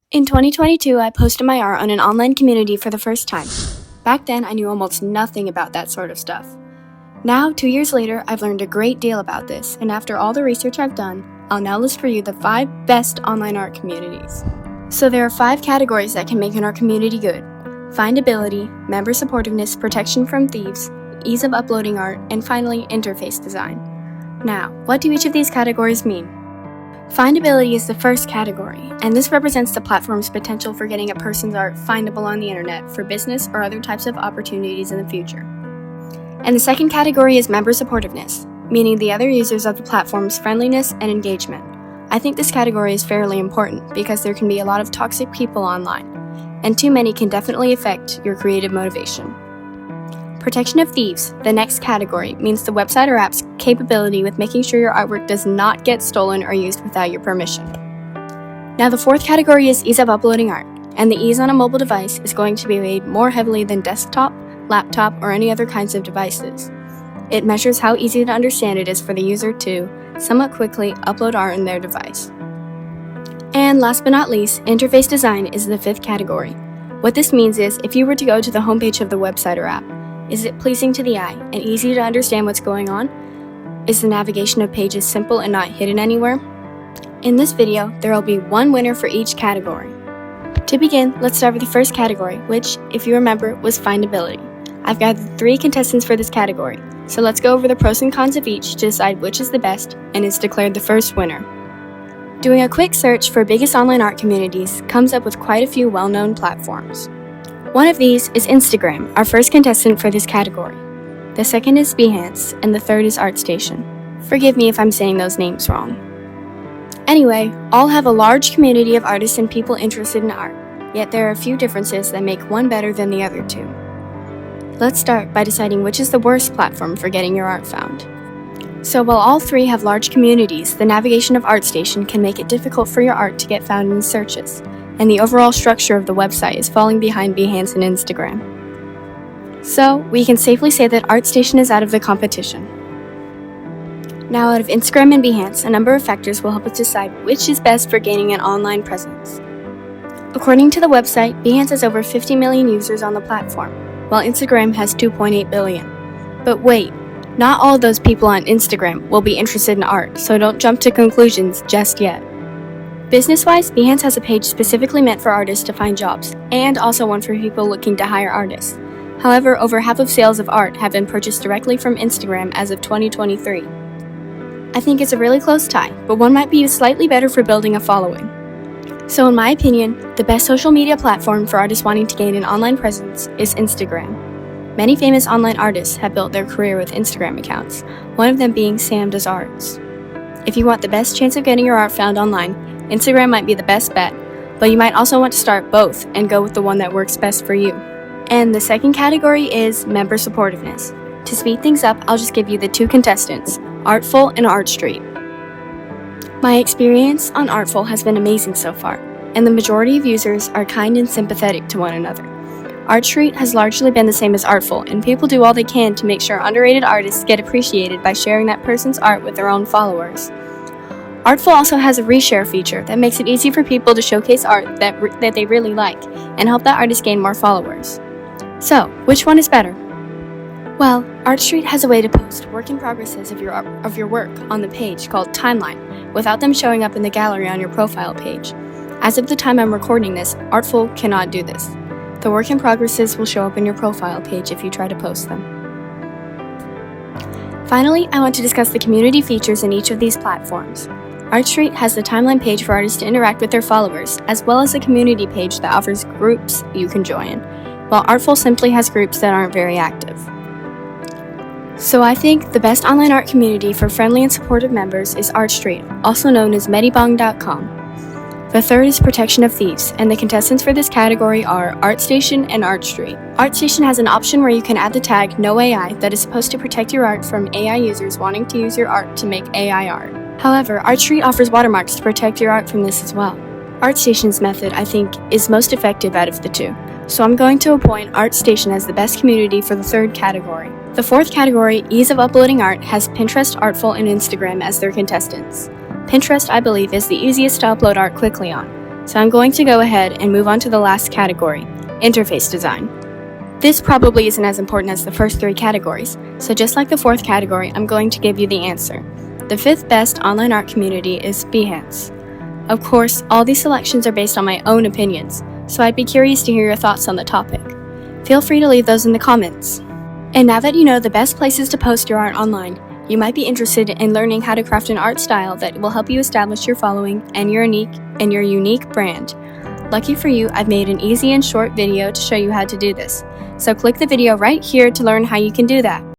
In 2022, I posted my art on an online community for the first time. Back then, I knew almost nothing about that sort of stuff. Now, 2 years later, I've learned a great deal about this, and after all the research I've done, I'll now list for you the 5 best online art communities. So there are 5 categories that can make an art community good: findability, member supportiveness, protection from thieves, ease of uploading art, and finally, interface design. Now, what do each of these categories mean? Findability is the first category, and this represents the platform's potential for getting a person's art findable on the internet for business or other types of opportunities in the future. And the second category is member supportiveness, meaning the other users of the platform's friendliness and engagement. I think this category is fairly important because there can be a lot of toxic people online, and too many can definitely affect your creative motivation. Protection of thieves, the next category, means the website or app's capability with making sure your artwork does not get stolen or used without your permission. Now the fourth category is ease of uploading art, and the ease on a mobile device is going to be weighed more heavily than desktop, laptop, or any other kinds of devices. It measures how easy to understand it is for the user to, somewhat quickly, upload art in their device. And last but not least, interface design is the fifth category. What this means is, if you were to go to the homepage of the website or app, is it pleasing to the eye and easy to understand what's going on? Is the navigation of pages simple and not hidden anywhere? In this video, there will be one winner for each category. To begin, let's start with the first category, which, if you remember, was findability. I've gathered 3 contestants for this category, so let's go over the pros and cons of each to decide which is the best and is declared the first winner. Doing a quick search for biggest online art communities comes up with quite a few well-known platforms. One of these is Instagram, our first contestant for this category. The second is Behance, and the third is ArtStation. Forgive me if I'm saying those names wrong. Anyway, all have a large community of artists and people interested in art, yet there are a few differences that make one better than the other two. Let's start by deciding which is the worst platform for getting your art found. So while all 3 have large communities, the navigation of ArtStation can make it difficult for your art to get found in searches, and the overall structure of the website is falling behind Behance and Instagram. So, we can safely say that ArtStation is out of the competition. Now, out of Instagram and Behance, a number of factors will help us decide which is best for gaining an online presence. According to the website, Behance has over 50 million users on the platform, while Instagram has 2.8 billion. But wait, not all of those people on Instagram will be interested in art, so don't jump to conclusions just yet. Business-wise, Behance has a page specifically meant for artists to find jobs, and also one for people looking to hire artists. However, over half of sales of art have been purchased directly from Instagram as of 2023. I think it's a really close tie, but one might be slightly better for building a following. So in my opinion, the best social media platform for artists wanting to gain an online presence is Instagram. Many famous online artists have built their career with Instagram accounts, one of them being 𝚲𝚐𝚎𝚗𝚜. If you want the best chance of getting your art found online, Instagram might be the best bet, but you might also want to start both and go with the one that works best for you. And the second category is member supportiveness. To speed things up, I'll just give you the 2 contestants, Artful and ArtStreet. My experience on Artful has been amazing so far, and the majority of users are kind and sympathetic to one another. ArtStreet has largely been the same as Artful, and people do all they can to make sure underrated artists get appreciated by sharing that person's art with their own followers. Artful also has a reshare feature that makes it easy for people to showcase art that they really like and help that artist gain more followers. So, which one is better? Well, ArtStreet has a way to post work in progresses of your work on the page called Timeline without them showing up in the gallery on your profile page. As of the time I'm recording this, Artful cannot do this. The work in progresses will show up in your profile page if you try to post them. Finally, I want to discuss the community features in each of these platforms. ArtStreet has the timeline page for artists to interact with their followers, as well as a community page that offers groups you can join, while Artful simply has groups that aren't very active. So I think the best online art community for friendly and supportive members is ArtStreet, also known as Medibang.com. The third is protection of thieves, and the contestants for this category are ArtStation and ArtStreet. ArtStation has an option where you can add the tag No AI that is supposed to protect your art from AI users wanting to use your art to make AI art. However, ArtStreet offers watermarks to protect your art from this as well. ArtStation's method, I think, is most effective out of the 2, so I'm going to appoint ArtStation as the best community for the third category. The fourth category, ease of uploading art, has Pinterest, Artful, and Instagram as their contestants. Pinterest, I believe, is the easiest to upload art quickly on. So I'm going to go ahead and move on to the last category, interface design. This probably isn't as important as the first 3 categories, so just like the 4th category, I'm going to give you the answer. The 5th best online art community is Behance. Of course, all these selections are based on my own opinions, so I'd be curious to hear your thoughts on the topic. Feel free to leave those in the comments. And now that you know the best places to post your art online, you might be interested in learning how to craft an art style that will help you establish your following and your unique brand. Lucky for you, I've made an easy and short video to show you how to do this. So click the video right here to learn how you can do that.